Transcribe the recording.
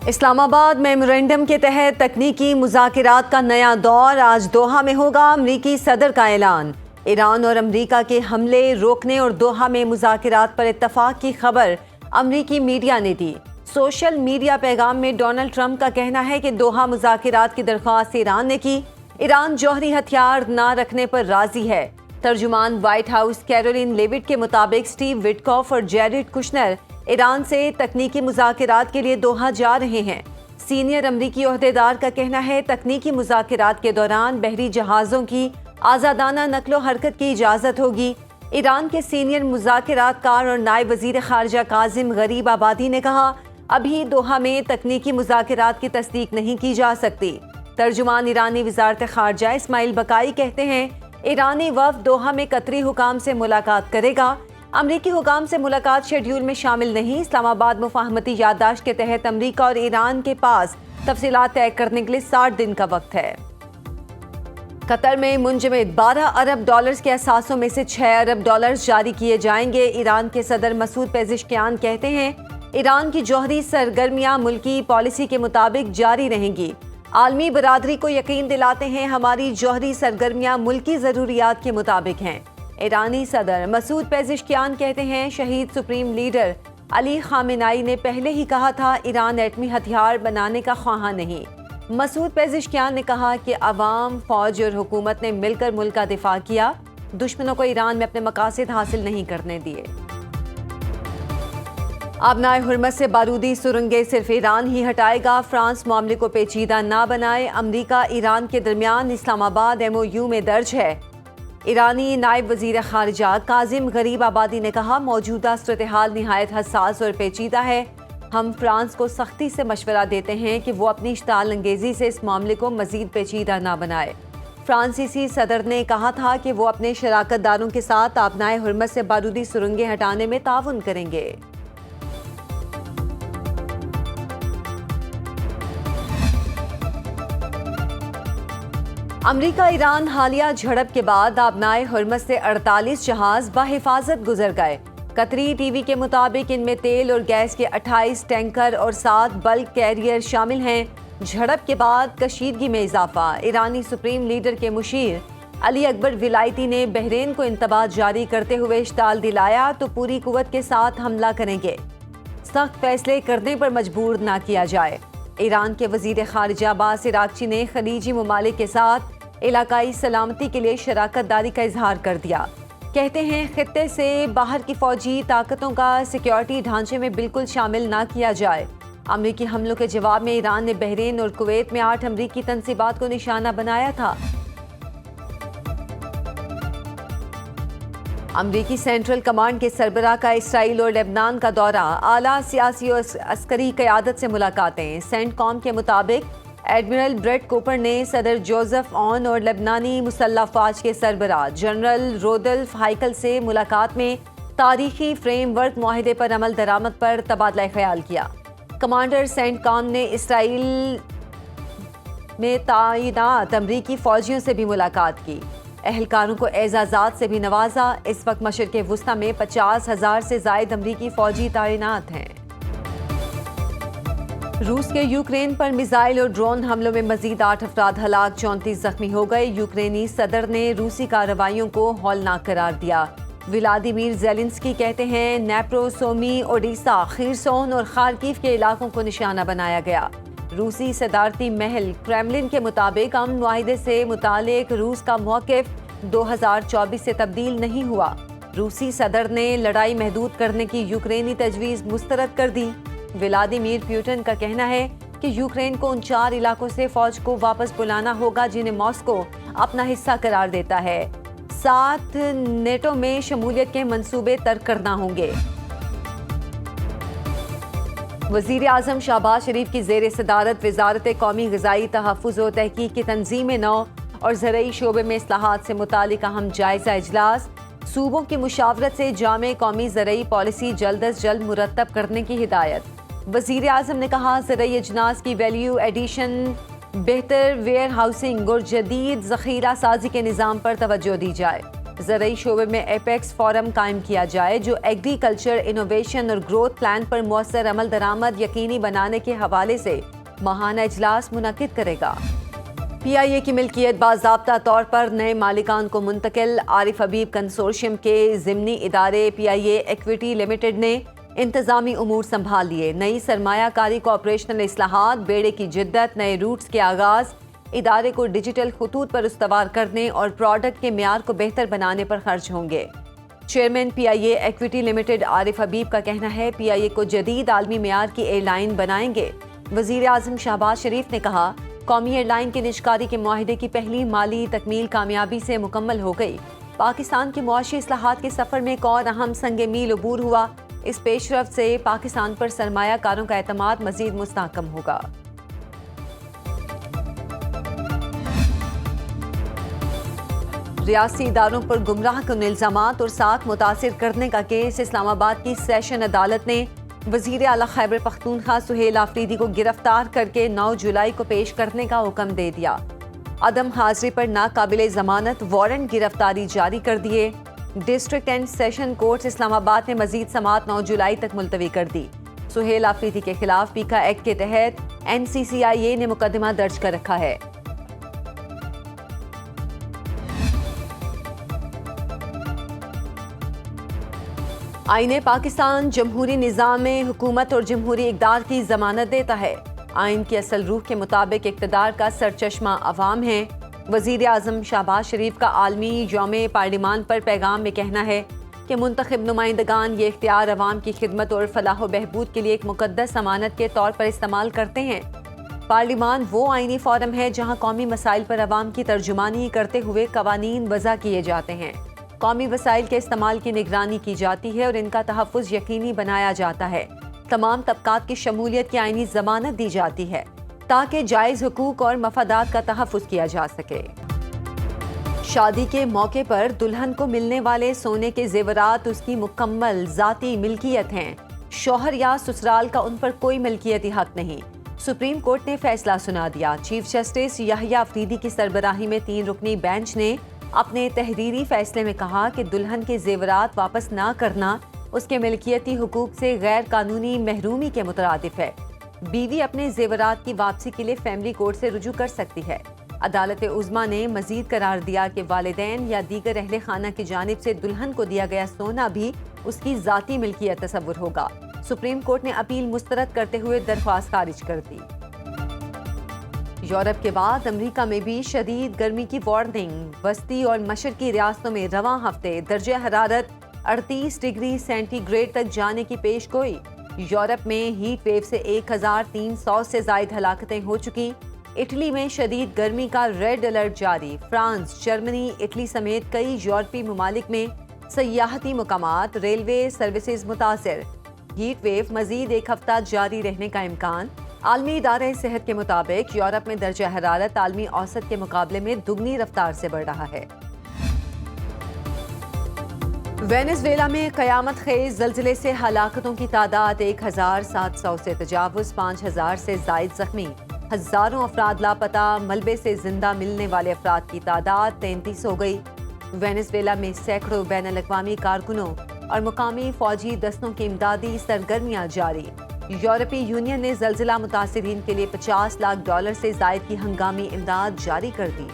اسلام آباد میمورنڈم کے تحت تکنیکی مذاکرات کا نیا دور آج دوحہ میں ہوگا۔ امریکی صدر کا اعلان۔ ایران اور امریکہ کے حملے روکنے اور دوحہ میں مذاکرات پر اتفاق کی خبر امریکی میڈیا نے دی۔ سوشل میڈیا پیغام میں ڈونلڈ ٹرمپ کا کہنا ہے کہ دوحہ مذاکرات کی درخواست ایران نے کی۔ ایران جوہری ہتھیار نہ رکھنے پر راضی ہے۔ ترجمان وائٹ ہاؤس کیرولین لیوٹ کے مطابق سٹیو وٹکوف اور جیریڈ کشنر ایران سے تکنیکی مذاکرات کے لیے دوحہ جا رہے ہیں۔ سینئر امریکی عہدیدار کا کہنا ہے تکنیکی مذاکرات کے دوران بحری جہازوں کی آزادانہ نقل و حرکت کی اجازت ہوگی۔ ایران کے سینئر مذاکرات کار اور نائب وزیر خارجہ کاظم غریب آبادی نے کہا، ابھی دوحہ میں تکنیکی مذاکرات کی تصدیق نہیں کی جا سکتی۔ ترجمان ایرانی وزارت خارجہ اسماعیل بقائی کہتے ہیں، ایرانی وفد دوحہ میں قطری حکام سے ملاقات کرے گا۔ امریکی حکام سے ملاقات شیڈول میں شامل نہیں۔ اسلام آباد مفاہمتی یادداشت کے تحت امریکہ اور ایران کے پاس تفصیلات طے کرنے کے لیے 60 دن کا وقت ہے۔ قطر میں منجمد 12 ارب ڈالرز کے اثاثوں میں سے 6 ارب ڈالرز جاری کیے جائیں گے۔ ایران کے صدر مسعود پزشکیان کہتے ہیں، ایران کی جوہری سرگرمیاں ملکی پالیسی کے مطابق جاری رہیں گی۔ عالمی برادری کو یقین دلاتے ہیں ہماری جوہری سرگرمیاں ملکی ضروریات کے مطابق ہیں۔ ایرانی صدر مسعود پزشکیان کہتے ہیں، شہید سپریم لیڈر علی خامنائی نے پہلے ہی کہا تھا ایران ایٹمی ہتھیار بنانے کا خواہاں نہیں۔ مسعود پزشکیان نے کہا کہ عوام، فوج اور حکومت نے مل کر ملک کا دفاع کیا، دشمنوں کو ایران میں اپنے مقاصد حاصل نہیں کرنے دیے۔ آبنائے حرمت سے بارودی سرنگیں صرف ایران ہی ہٹائے گا، فرانس معاملے کو پیچیدہ نہ بنائے۔ امریکہ ایران کے درمیان اسلام آباد MOU میں درج ہے۔ ایرانی نائب وزیر خارجہ کاظم غریب آبادی نے کہا، موجودہ صورتحال نہایت حساس اور پیچیدہ ہے۔ ہم فرانس کو سختی سے مشورہ دیتے ہیں کہ وہ اپنی اشتعال انگیزی سے اس معاملے کو مزید پیچیدہ نہ بنائے۔ فرانسیسی صدر نے کہا تھا کہ وہ اپنے شراکت داروں کے ساتھ آبنائے حرمت سے بارودی سرنگیں ہٹانے میں تعاون کریں گے۔ امریکہ ایران حالیہ جھڑپ کے بعد آبنائے حرمت سے 48 جہاز بحفاظت گزر گئے۔ قطری ٹی وی کے مطابق ان میں تیل اور گیس کے 28 ٹینکر اور 7 بلک کیریئر شامل ہیں۔ جھڑپ کے بعد کشیدگی میں اضافہ۔ ایرانی سپریم لیڈر کے مشیر علی اکبر ولایتی نے بحرین کو انتباہ جاری کرتے ہوئے اشتعال دلایا تو پوری قوت کے ساتھ حملہ کریں گے، سخت فیصلے کرنے پر مجبور نہ کیا جائے۔ ایران کے وزیر خارجہ عباس عراقچی نے خلیجی ممالک کے ساتھ علاقائی سلامتی کے لیے شراکت داری کا اظہار کر دیا۔ کہتے ہیں، خطے سے باہر کی فوجی طاقتوں کا سیکیورٹی ڈھانچے میں بالکل شامل نہ کیا جائے۔ امریکی حملوں کے جواب میں ایران نے بحرین اور کویت میں 8 امریکی تنصیبات کو نشانہ بنایا تھا۔ امریکی سینٹرل کمانڈ کے سربراہ کا اسرائیل اور لبنان کا دورہ، اعلیٰ سیاسی اور عسکری قیادت سے ملاقاتیں۔ سینٹ کام کے مطابق ایڈمرل بریٹ کوپر نے صدر جوزف اون اور لبنانی مسلح افواج کے سربراہ جنرل رودلف ہائیکل سے ملاقات میں تاریخی فریم ورک معاہدے پر عمل درآمد پر تبادلہ خیال کیا۔ کمانڈر سینٹ کام نے اسرائیل میں تعینات امریکی فوجیوں سے بھی ملاقات کی۔ اہلکاروں کو اعزازات سے بھی نوازا۔ اس وقت مشرق وسطی میں 50,000 سے زائد امریکی فوجی تعینات ہیں۔ روس کے یوکرین پر میزائل اور ڈرون حملوں میں مزید 8 افراد ہلاک، 34 زخمی ہو گئے۔ یوکرینی صدر نے روسی کارروائیوں کو ہولناک قرار دیا۔ ولادیمیر زیلنسکی کہتے ہیں، نیپرو، سومی، اوڈیسا، خیرسون اور خارکیو کے علاقوں کو نشانہ بنایا گیا۔ روسی صدارتی محل کریملن کے مطابق امن معاہدے سے متعلق روس کا موقف 2024 سے تبدیل نہیں ہوا۔ روسی صدر نے لڑائی محدود کرنے کی یوکرینی تجویز مسترد کر دی۔ ولادیمیر پیوٹن کا کہنا ہے کہ یوکرین کو ان 4 علاقوں سے فوج کو واپس بلانا ہوگا جنہیں ماسکو اپنا حصہ قرار دیتا ہے، ساتھ نیٹو میں شمولیت کے منصوبے ترک کرنا ہوں گے۔ وزیر اعظم شہباز شریف کی زیر صدارت وزارت قومی غذائی تحفظ و تحقیق کی تنظیم نو اور زرعی شعبے میں اصلاحات سے متعلق اہم جائزہ اجلاس۔ صوبوں کی مشاورت سے جامع قومی زرعی پالیسی جلد از جلد مرتب کرنے کی ہدایت۔ وزیر اعظم نے کہا، زرعی اجناس کی ویلیو ایڈیشن، بہتر ویئر ہاؤسنگ اور جدید ذخیرہ سازی کے نظام پر توجہ دی جائے۔ زرعی شعبے میں ایپیکس فورم قائم کیا جائے جو ایگریکلچر انوویشن اور گروتھ پلان پر مؤثر عمل درآمد یقینی بنانے کے حوالے سے ماہانہ اجلاس منعقد کرے گا۔ پی آئی اے کی ملکیت باضابطہ طور پر نئے مالکان کو منتقل، عارف حبیب کنسورشیم کے ضمنی ادارے پی آئی اے ایکویٹی لمیٹڈ نے انتظامی امور سنبھال لیے۔ نئی سرمایہ کاری کو آپریشنل اصلاحات، بیڑے کی جدت، نئے روٹس کے آغاز، ادارے کو ڈیجیٹل خطوط پر استوار کرنے اور پروڈکٹ کے معیار کو بہتر بنانے پر خرچ ہوں گے۔ چیئرمین پی آئی اے ایکویٹی لمیٹڈ عارف حبیب کا کہنا ہے پی آئی اے کو جدید عالمی معیار کی ایئر لائن بنائیں گے۔ وزیر اعظم شہباز شریف نے کہا قومی ایئر لائن کی نجکاری کے معاہدے کی پہلی مالی تکمیل کامیابی سے مکمل ہو گئی۔ پاکستان کی معاشی اصلاحات کے سفر میں ایک اور اہم سنگ میل عبور ہوا۔ اس پیش رفت سے پاکستان پر سرمایہ کاروں کا اعتماد مزید مستحکم ہوگا۔ ریاستی اداروں پر گمراہ کن الزامات اور ساتھ متاثر کرنے کا کیس اسلام آباد کی سیشن عدالت نے وزیر اعلیٰ خیبر پختونخوا سہیل آفریدی کو گرفتار کر کے 9 جولائی کو پیش کرنے کا حکم دے دیا۔ عدم حاضری پر ناقابل ضمانت وارنٹ گرفتاری جاری کر دیے۔ ڈسٹرکٹ اینڈ سیشن کورٹس اسلام آباد نے مزید سماعت 9 جولائی تک ملتوی کر دی۔ سہیل آفریدی کے خلاف پیکا ایکٹ کے تحت این سی سی آئی اے نے مقدمہ درج کر رکھا ہے۔ آئین پاکستان جمہوری نظام میں حکومت اور جمہوری اقدار کی ضمانت دیتا ہے۔ آئین کی اصل روح کے مطابق اقتدار کا سرچشمہ عوام ہے۔ وزیر اعظم شہباز شریف کا عالمی یوم پارلیمان پر پیغام میں کہنا ہے کہ منتخب نمائندگان یہ اختیار عوام کی خدمت اور فلاح و بہبود کے لیے ایک مقدس امانت کے طور پر استعمال کرتے ہیں۔ پارلیمان وہ آئینی فورم ہے جہاں قومی مسائل پر عوام کی ترجمانی کرتے ہوئے قوانین وضع کیے جاتے ہیں۔ قومی وسائل کے استعمال کی نگرانی کی جاتی ہے اور ان کا تحفظ یقینی بنایا جاتا ہے۔ تمام طبقات کی شمولیت کی آئینی ضمانت دی جاتی ہے تاکہ جائز حقوق اور مفادات کا تحفظ کیا جا سکے۔ شادی کے موقع پر دلہن کو ملنے والے سونے کے زیورات اس کی مکمل ذاتی ملکیت ہیں۔ شوہر یا سسرال کا ان پر کوئی ملکیتی حق نہیں۔ سپریم کورٹ نے فیصلہ سنا دیا۔ چیف جسٹس یحییٰ آفریدی کی سربراہی میں 3 رکنی بینچ نے اپنے تحریری فیصلے میں کہا کہ دلہن کے زیورات واپس نہ کرنا اس کے ملکیتی حقوق سے غیر قانونی محرومی کے مترادف ہے۔ بیوی اپنے زیورات کی واپسی کے لیے فیملی کورٹ سے رجوع کر سکتی ہے۔ عدالت عظمیٰ نے مزید قرار دیا کہ والدین یا دیگر اہل خانہ کی جانب سے دلہن کو دیا گیا سونا بھی اس کی ذاتی ملکیت تصور ہوگا۔ سپریم کورٹ نے اپیل مسترد کرتے ہوئے درخواست خارج کر دی۔ یورپ کے بعد امریکہ میں بھی شدید گرمی کی وارننگ۔ وسطی اور مشرقی ریاستوں میں رواں ہفتے درجہ حرارت 38 ڈگری سینٹی گریڈ تک جانے کی پیش گوئی۔ یورپ میں ہیٹ ویو سے 1300 سے زائد ہلاکتیں ہو چکی۔ اٹلی میں شدید گرمی کا ریڈ الرٹ جاری۔ فرانس، جرمنی، اٹلی سمیت کئی یورپی ممالک میں سیاحتی مقامات، ریلوے سروسز متاثر۔ ہیٹ ویو مزید 1 ہفتہ جاری رہنے کا امکان۔ عالمی ادارہ صحت کے مطابق یورپ میں درجہ حرارت عالمی اوسط کے مقابلے میں دگنی رفتار سے بڑھ رہا ہے۔ وینزویلا میں قیامت خیز زلزلے سے ہلاکتوں کی تعداد 1700 سے تجاوز، 5000 سے زائد زخمی، ہزاروں افراد لاپتہ، ملبے سے زندہ ملنے والے افراد کی تعداد 33 ہو گئی۔ وینزویلا میں سینکڑوں بین الاقوامی کارکنوں اور مقامی فوجی دستوں کی امدادی سرگرمیاں جاری۔ یورپی یونین نے زلزلہ متاثرین کے لیے $50 لاکھ سے زائد کی ہنگامی امداد جاری کر دی۔